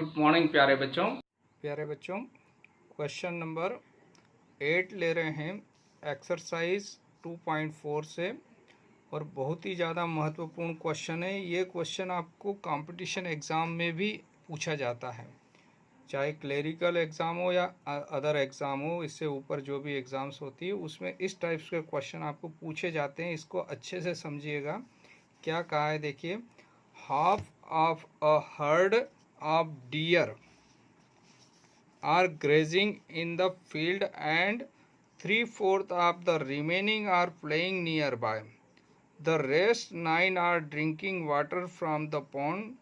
Good morning प्यारे बच्चों question number 8 ले रहे हैं एक्सरसाइज 2.4 से। और बहुत ही ज़्यादा महत्वपूर्ण क्वेश्चन है। ये क्वेश्चन आपको कंपटीशन एग्ज़ाम में भी पूछा जाता है, चाहे क्लरिकल एग्ज़ाम हो या अदर एग्ज़ाम हो, इससे ऊपर जो भी एग्ज़ाम्स होती है उसमें इस टाइप्स के क्वेश्चन आपको पूछे जाते हैं। इसको अच्छे से समझिएगा। क्या कहा है देखिए, half of a herd of deer are grazing in the field and 3/4 of the remaining are playing nearby. The rest 9 are drinking water from the pond.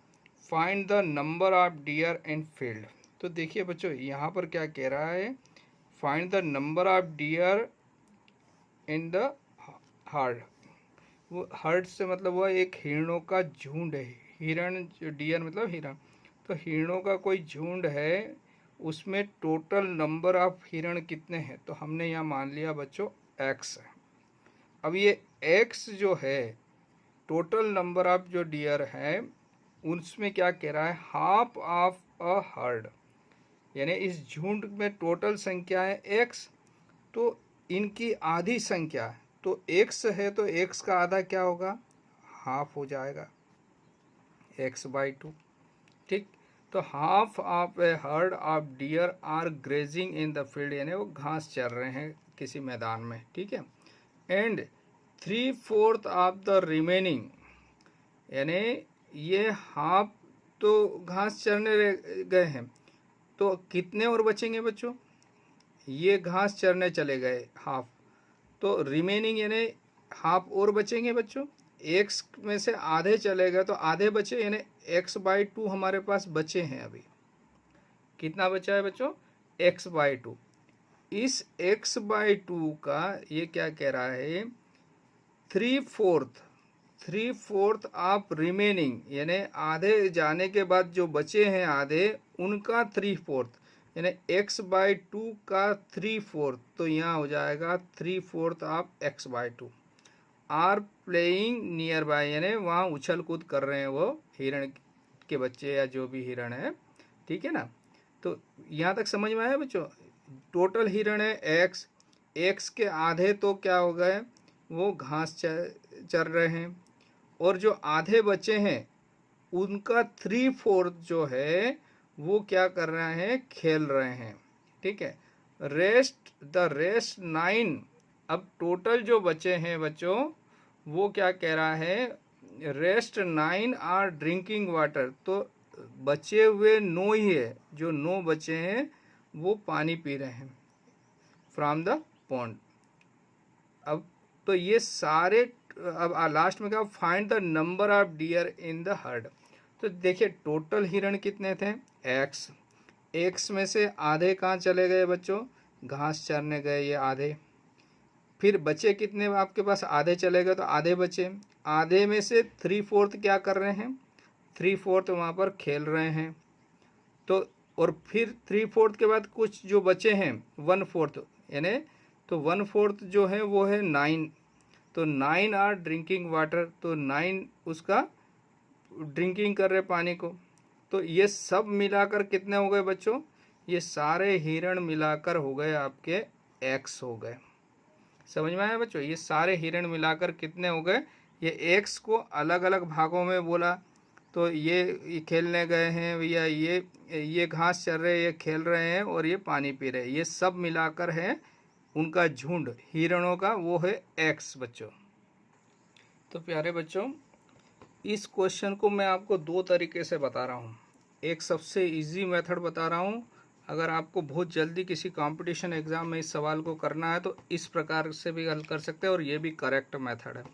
Find the number of deer in field. तो देखिए बच्चों, यहाँ पर क्या कह रहा है, find the number of deer in the herd. वो हर्ड से मतलब वह एक हिरणों का झुंड है। हिरण जो डियर मतलब हिरण, तो हिरणों का कोई झुंड है, उसमें टोटल नंबर ऑफ हिरण कितने हैं। तो हमने यहाँ मान लिया बच्चों एक्स है। अब ये एक्स जो है टोटल नंबर ऑफ जो डियर है उसमें क्या कह रहा है, हाफ ऑफ अ हर्ड, यानी इस झुंड में टोटल संख्या है एक्स, तो इनकी आधी संख्या है। तो एक्स है तो एक्स का आधा क्या होगा, हाफ हो जाएगा, x/2। ठीक, तो half of a herd of deer are grazing in the field, यानी वो घास चर रहे हैं किसी मैदान में। ठीक है, एंड 3/4 ऑफ द रिमेनिंग, यानी ये हाफ तो घास चरने गए हैं, तो कितने और बचेंगे बच्चों, ये घास चरने चले गए हाफ, तो रिमेनिंग यानी हाफ और बचेंगे बच्चों। एक्स में से आधे चले गए तो आधे बचे, यानी x/2 हमारे पास बचे हैं। अभी कितना बचा है बच्चों, x/2। इस x/2 का ये क्या कह रहा है, 3/4 ऑफ रिमेनिंग, यानी आधे जाने के बाद जो बचे हैं आधे, उनका 3/4, यानी x/2 का 3/4, तो यहाँ हो जाएगा 3/4 of x/2 are playing nearby, यानी वहाँ उछल कूद कर रहे हैं वो हिरण के बच्चे या जो भी हिरण है। ठीक है ना, तो यहाँ तक समझ में आया बच्चों। टोटल हिरण है एक्स, एक्स के आधे तो क्या हो गए, वो घास चर रहे हैं, और जो आधे बचे हैं उनका 3/4 जो है वो क्या कर रहे हैं, खेल रहे हैं। ठीक है, द रेस्ट 9, अब टोटल जो बचे हैं बच्चों वो क्या कह रहा है, रेस्ट 9 आर ड्रिंकिंग वाटर, तो बचे हुए 9 ही है, जो 9 बचे हैं वो पानी पी रहे हैं फ्रॉम द पॉन्ड। अब तो ये सारे, अब लास्ट में क्या, find the number of deer in the heard. तो देखिए टोटल हिरण कितने थे, एक्स, एक्स में से आधे कहाँ चले गए बच्चों, घास चरने गए ये आधे। फिर बचे कितने आपके पास, आधे चले गए तो आधे बचे, आधे में से 3/4 क्या कर रहे हैं, 3/4 वहाँ पर खेल रहे हैं। तो और फिर 3/4 के बाद कुछ जो बचे हैं 1/4, यानी तो 1/4 जो है वो है 9, तो 9 आर ड्रिंकिंग वाटर, तो 9 उसका ड्रिंकिंग कर रहे पानी को। तो ये सब मिलाकर कितने हो गए बच्चों, ये सारे हिरण मिलाकर हो गए आपके एक्स हो गए। समझ में आया बच्चों, ये सारे हिरण मिलाकर कितने हो गए। ये एक्स को अलग अलग भागों में बोला, तो ये खेलने गए हैं भैया, ये घास चर रहे, ये खेल रहे हैं, और ये पानी पी रहे हैं, ये सब मिलाकर है उनका झुंड हिरणों का, वो है एक्स बच्चों। तो प्यारे बच्चों, इस क्वेश्चन को मैं आपको दो तरीके से बता रहा हूँ। एक सबसे इजी मेथड बता रहा हूँ, अगर आपको बहुत जल्दी किसी कंपटीशन एग्ज़ाम में इस सवाल को करना है तो इस प्रकार से भी हल कर सकते हैं, और ये भी करेक्ट मेथड है।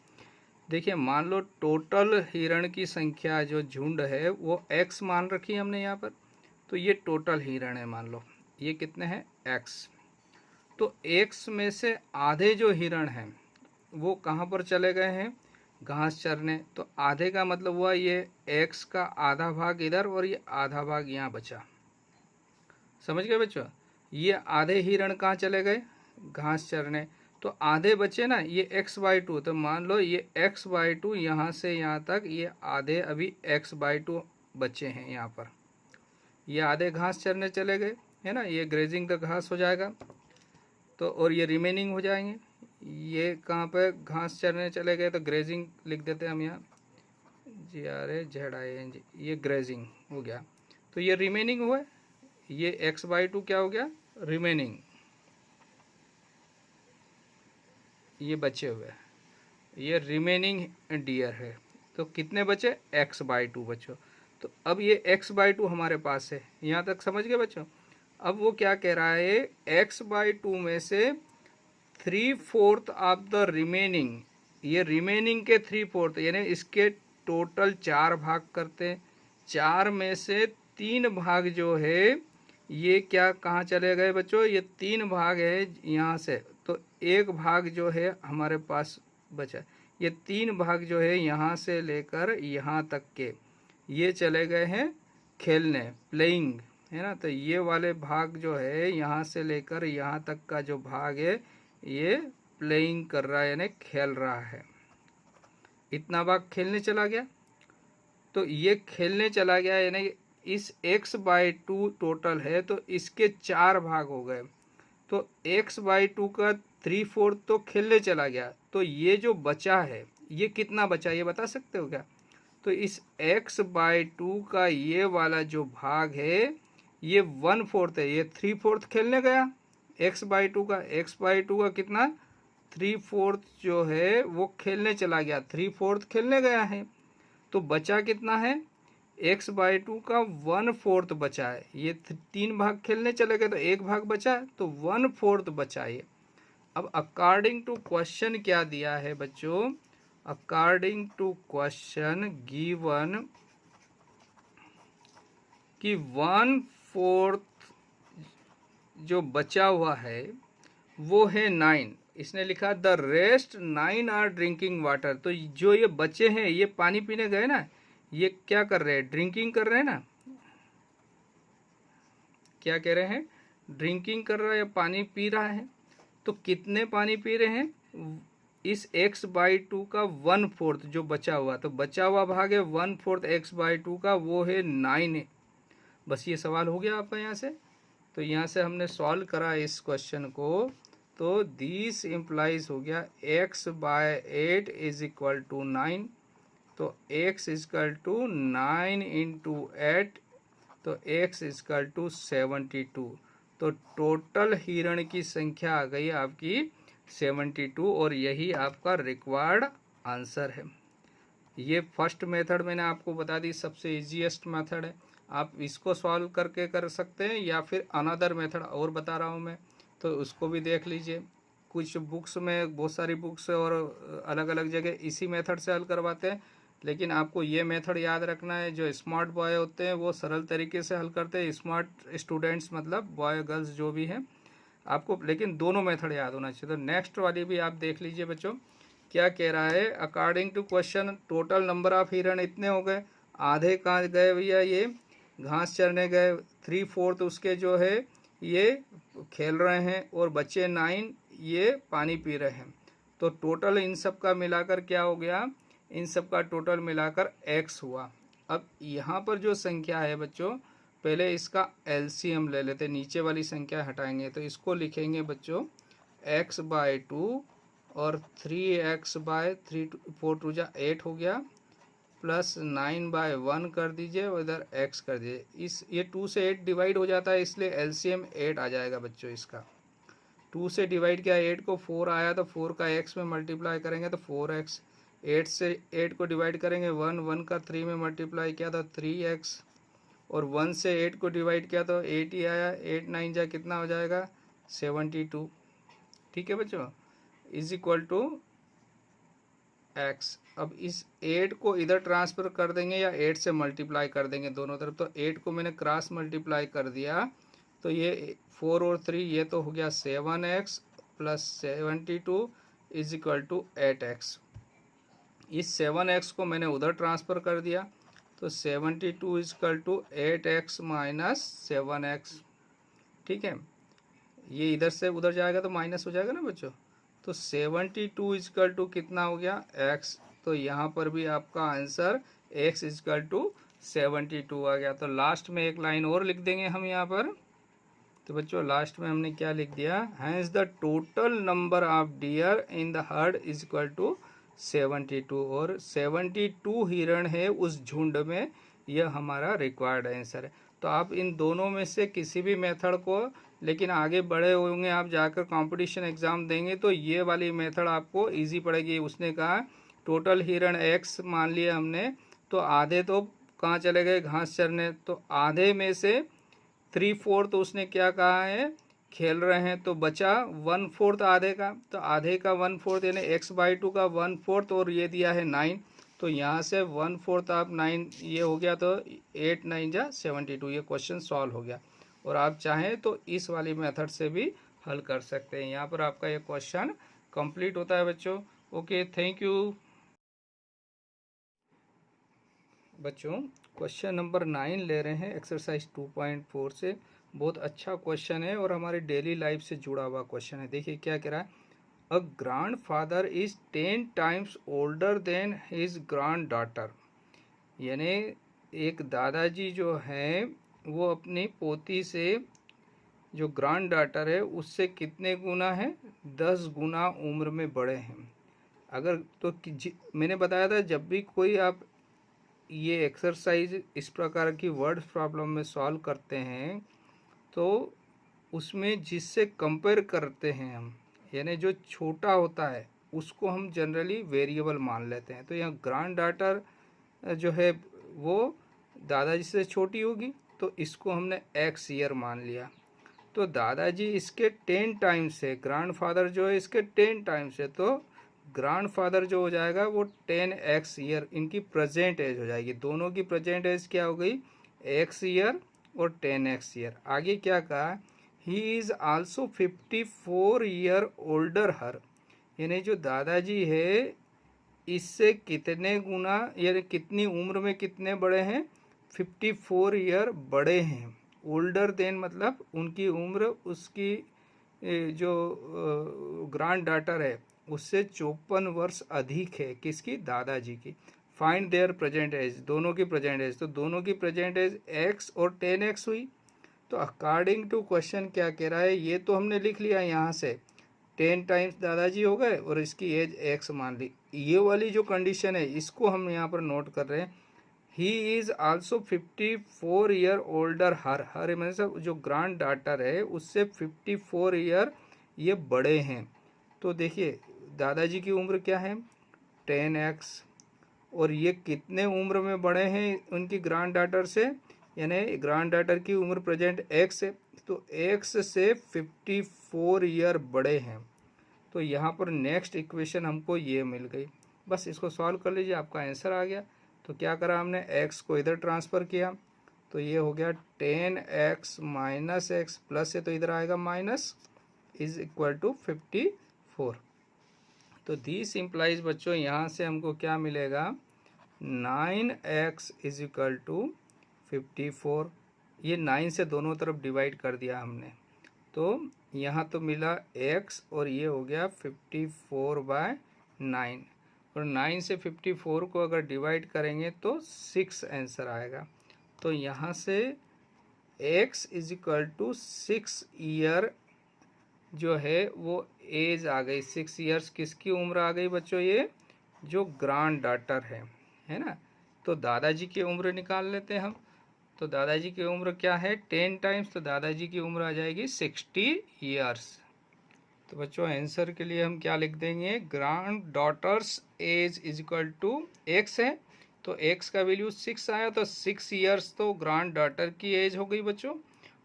देखिए मान लो टोटल हिरण की संख्या जो झुंड है वो एक्स मान रखी है हमने यहाँ पर, तो ये टोटल हिरण है, मान लो ये कितने हैं, एक्स। तो एक्स में से आधे जो हिरण हैं वो कहाँ पर चले गए हैं, घास चरने, तो आधे का मतलब हुआ ये एक्स का आधा भाग इधर और ये आधा भाग यहाँ बचा। समझ गए बच्चों, ये आधे हिरण कहाँ चले गए, घास चरने, तो आधे बचे ना, ये x/2, तो मान लो ये x/2 यहाँ से यहाँ तक, ये आधे अभी x/2 बचे हैं यहाँ पर, ये आधे घास चरने चले गए, है ना, ये ग्रेजिंग द घास हो जाएगा। तो और ये रिमेनिंग हो जाएंगे, ये कहाँ पे घास चरने चले गए तो ग्रेजिंग लिख देते हैं हम यहाँ, GRAZING, ये ग्रेजिंग हो गया। तो ये रिमेनिंग हुआ, ये x/2 क्या हो गया, रिमेनिंग, ये बचे हुए, ये रिमेनिंग डियर है। तो कितने बचे, x/2 बच्चों। तो अब ये x/2 हमारे पास है, यहाँ तक समझ गए बच्चों। अब वो क्या कह रहा है, x/2 में से 3/4 ऑफ द रिमेनिंग, ये रिमेनिंग के 3/4 यानी इसके टोटल 4 भाग करते हैं, 4 में से 3 भाग जो है ये क्या कहाँ चले गए बच्चों, ये 3 भाग है यहाँ से, तो 1 भाग जो है हमारे पास बचा, ये 3 भाग जो है यहाँ से लेकर यहाँ तक के ये चले गए हैं खेलने, प्लेइंग, है ना। तो ये वाले भाग जो है यहाँ से लेकर यहाँ तक का जो भाग है ये प्लेइंग कर रहा है यानी खेल रहा है, इतना भाग खेलने चला गया। तो ये खेलने चला गया यानी इस x/2 टोटल है तो इसके 4 भाग हो गए, तो x/2 का 3/4 तो खेलने चला गया, तो ये जो बचा है ये कितना बचा, ये बता सकते हो क्या। तो इस x/2 का ये वाला जो भाग है ये 1/4 है, ये 3/4 खेलने गया x/2 का, x/2 का कितना 3/4 जो है वो खेलने चला गया, 3/4 खेलने गया है। तो बचा कितना है, x/2 का 1/4 बचा है, ये 3 भाग खेलने चले गए तो 1 भाग बचा है, तो 1/4 बचा ये। अब अकॉर्डिंग टू क्वेश्चन क्या दिया है बच्चों, अकॉर्डिंग टू क्वेश्चन गिवन कि 1/4 जो बचा हुआ है वो है 9, इसने लिखा the rest 9 are drinking water. तो जो ये बच्चे हैं ये पानी पीने गए ना, ये क्या कर रहे हैं, ड्रिंकिंग कर रहे हैं ना, क्या कह रहे हैं, ड्रिंकिंग कर रहा है या पानी पी रहा है। तो कितने पानी पी रहे हैं, इस x/2 का 1/4 जो बचा हुआ, तो बचा हुआ भाग है 1/4 x/2 का, वो है 9 है। बस ये सवाल हो गया आपका यहाँ से। तो यहाँ से हमने सॉल्व करा इस क्वेश्चन को, तो दिस इम्प्लाइज हो गया x/8 इज इक्वल टू 9, तो x इक्वल टू 9 इंटू 8, तो x इक्वल टू 72। तो टोटल हिरण की संख्या आ गई आपकी 72 और यही आपका रिक्वायर्ड आंसर है। ये फर्स्ट मेथड मैंने आपको बता दी, सबसे इजीएस्ट मेथड है, आप इसको सॉल्व करके कर सकते हैं या फिर अनदर मेथड और बता रहा हूँ मैं, तो उसको भी देख लीजिए। कुछ बुक्स में, बहुत सारी बुक्स और अलग अलग जगह इसी मेथड से हल करवाते हैं, लेकिन आपको ये मेथड याद रखना है, जो स्मार्ट बॉय होते हैं वो सरल तरीके से हल करते हैं, स्मार्ट स्टूडेंट्स मतलब बॉय गर्ल्स जो भी हैं आपको, लेकिन दोनों मेथड याद होना चाहिए। तो नेक्स्ट वाली भी आप देख लीजिए बच्चों, क्या कह रहा है, according to question total number of हिरण इतने हो गए, आधे कहाँ गए भैया, ये घास चरने गए, 3/4 उसके जो है ये खेल रहे हैं, और बच्चे 9 ये पानी पी रहे हैं। तो टोटल इन सब का मिलाकर क्या हो गया, इन सब का टोटल मिलाकर x हुआ। अब यहाँ पर जो संख्या है बच्चों, पहले इसका एलसीएम ले लेते, नीचे वाली संख्या हटाएंगे, तो इसको लिखेंगे बच्चों x/2 और 3x/3, 4 2 जा 8 हो गया, प्लस 9/1 कर दीजिए और इधर x कर दीजिए। इस ये 2 से 8 डिवाइड हो जाता है, इसलिए एलसीएम 8 आ जाएगा बच्चों इसका। 2 से डिवाइड किया 8 को, 4 आया, तो 4 का x में मल्टीप्लाई करेंगे तो 4x, 8 से 8 को डिवाइड करेंगे 1 का 3 में मल्टीप्लाई किया तो 3x, और 1 से 8 को डिवाइड किया तो 8 ही आया, 8 9 जा कितना हो जाएगा 72। ठीक है बच्चों, इज इक्वल टू x। अब इस 8 को इधर ट्रांसफ़र कर देंगे या 8 से मल्टीप्लाई कर देंगे दोनों तरफ, तो 8 को मैंने क्रॉस मल्टीप्लाई कर दिया, तो ये 4 और 3 ये तो हो गया 7x plus 72 is equal to 8x। इस 7x को मैंने उधर ट्रांसफ़र कर दिया, तो 72 is equal to 8x minus 7x। ठीक है, ये इधर से उधर जाएगा तो माइनस हो जाएगा ना बच्चों, तो 72 इज इक्वल टू कितना हो गया x। तो यहाँ पर भी आपका answer x is equal to 72 आ गया। तो लास्ट में एक लाइन और लिख देंगे हम यहाँ पर। तो बच्चों लास्ट में हमने क्या लिख दिया, hence the total number of deer in the herd is equal to 72, और 72 हिरण है उस झुंड में, यह हमारा रिक्वायर्ड आंसर है। तो आप इन दोनों में से किसी भी मेथड को, लेकिन आगे बड़े होंगे आप जाकर कंपटीशन एग्जाम देंगे तो ये वाली मेथड आपको इजी पड़ेगी। उसने कहा टोटल हिरण x मान लिया हमने, तो आधे तो कहाँ चले गए, घास चरने, तो आधे में से 3/4 उसने क्या कहा है, खेल रहे हैं, तो बचा 1/4 आधे का। तो आधे का 1/4 यानी x/2 का 1/4, और ये दिया है 9, तो यहाँ से 1/4 आप 9 ये हो गया, तो 8 9 जा 72, ये क्वेश्चन सॉल्व हो गया। और आप चाहें तो इस वाली मेथड से भी हल कर सकते हैं। यहाँ पर आपका ये क्वेश्चन कंप्लीट होता है बच्चों। ओके, थैंक यू बच्चों। क्वेश्चन नंबर 9 ले रहे हैं एक्सरसाइज 2.4 से। बहुत अच्छा क्वेश्चन है और हमारे डेली लाइफ से जुड़ा हुआ क्वेश्चन है। देखिए क्या कह रहा है, a grandfather is 10 times older than his granddaughter, यानी एक दादाजी जो है वो अपनी पोती से, जो ग्रांड डॉटर है उससे कितने गुना है, 10 गुना उम्र में बड़े हैं। अगर तो मैंने बताया था जब भी कोई आप ये एक्सरसाइज इस प्रकार की वर्ड प्रॉब्लम में सॉल्व करते हैं तो उसमें जिससे कंपेयर करते हैं हम, यानी जो छोटा होता है उसको हम जनरली वेरिएबल मान लेते हैं। तो यहाँ ग्रांड डॉटर जो है वो दादाजी से छोटी होगी, तो इसको हमने x ईयर मान लिया। तो दादाजी इसके 10 टाइम्स है, ग्रांड फादर जो है इसके 10 टाइम्स है, तो ग्रांड फादर जो हो जाएगा वो 10x ईयर, इनकी प्रेजेंट एज हो जाएगी। दोनों की प्रेजेंट एज क्या हो गई, x ईयर और 10x ईयर। आगे क्या कहा, he is also 54 year older her, यानी जो दादाजी है इससे कितने गुना, यानी कितनी उम्र में कितने बड़े हैं, 54 ईयर बड़े हैं। ओल्डर देन मतलब उनकी उम्र उसकी जो ग्रांड डॉटर है उससे 54 वर्ष अधिक है, किसकी, दादाजी की। फाइंड देयर प्रेजेंट एज, दोनों की प्रेजेंट एज, तो दोनों की प्रेजेंट एज x और 10x हुई। तो अकॉर्डिंग टू क्वेश्चन क्या कह रहा है, ये तो हमने लिख लिया यहाँ से 10 टाइम्स दादाजी हो गए और इसकी एज x मान ली। ये वाली जो कंडीशन है इसको हम यहाँ पर नोट कर रहे हैं, he is also 54 year older her मतलब जो ग्रांड डॉटर है उससे 54 ईयर ये बड़े हैं। तो देखिए दादाजी की उम्र क्या है 10x, और ये कितने उम्र में बड़े हैं उनकी ग्रांड डॉटर से, यानी ग्रांड डॉटर की उम्र प्रेजेंट x है, तो x से 54 ईयर बड़े हैं। तो यहाँ पर नेक्स्ट इक्वेशन हमको ये मिल गई, बस इसको सॉल्व कर लीजिए आपका आंसर आ गया। तो क्या करा हमने, x को इधर ट्रांसफ़र किया, तो ये हो गया 10x माइनस एक्स प्लस है तो इधर आएगा माइनस, इज इक्वल टू 54। तो दिस इम्प्लाइज बच्चों यहाँ से हमको क्या मिलेगा, 9x इज इक्वल टू 54। ये 9 से दोनों तरफ डिवाइड कर दिया हमने, तो यहाँ तो मिला x और ये हो गया 54/9, और 9 से 54 को अगर डिवाइड करेंगे तो 6 आंसर आएगा। तो यहाँ से x is equal to 6 year जो है वो एज आ गई, 6 ईयर्स किसकी उम्र आ गई बच्चों, ये जो ग्रांड डॉटर है ना। तो दादाजी की उम्र निकाल लेते हैं हम। तो दादाजी की उम्र क्या है 10 टाइम्स, तो दादाजी की उम्र आ जाएगी 60 ईयर्स। तो बच्चों आंसर के लिए हम क्या लिख देंगे, granddaughter's age is equal to x है, तो x का वैल्यू 6 आया, तो 6 ईयर्स तो ग्रांड डॉटर की एज हो गई बच्चों।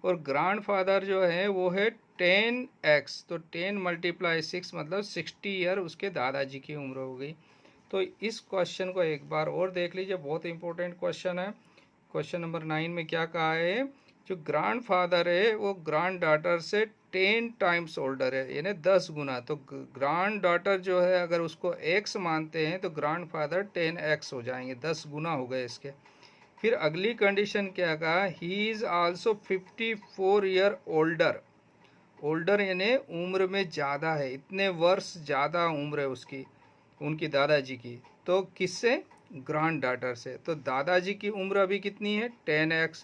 और ग्रांड फादर जो है वो है 10x, तो 10 × 6 मतलब 60 ईयर उसके दादाजी की उम्र हो गई। तो इस क्वेश्चन को एक बार और देख लीजिए, बहुत इंपॉर्टेंट क्वेश्चन है। क्वेश्चन नंबर 9 में क्या कहा है, जो ग्रांड फादर है वो ग्रांड डॉटर से 10 टाइम्स ओल्डर है, यानी 10 गुना। तो ग्रांड डॉटर जो है अगर उसको x मानते हैं तो ग्रांड फादर 10x हो जाएंगे, 10 गुना हो गए इसके। फिर अगली कंडीशन क्या कहा, he is also 54 year older, older यानी उम्र में ज़्यादा है, इतने वर्ष ज़्यादा उम्र है उसकी, उनकी दादाजी की। तो किससे, ग्रैंड डॉटर से। तो दादाजी की उम्र अभी कितनी है 10x।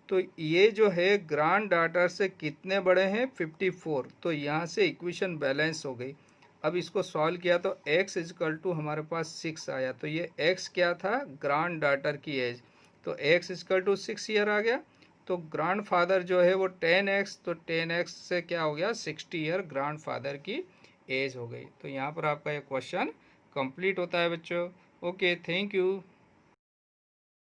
तो ये जो है ग्रैंड डॉटर से कितने बड़े हैं 54। तो यहाँ से इक्वेशन बैलेंस हो गई। अब इसको सॉल्व किया तो x इजकल टू हमारे पास 6 आया। तो ये x क्या था ग्रैंड डॉटर की एज। तो x इजकल टू 6 ईयर आ गया। तो ग्रैंड फादर जो है वो 10x, तो 10x से क्या हो गया 60 ईयर ग्रैंड फादर की एज हो गई। तो यहाँ पर आपका ये क्वेश्चन कंप्लीट होता है बच्चों। Okay, thank you.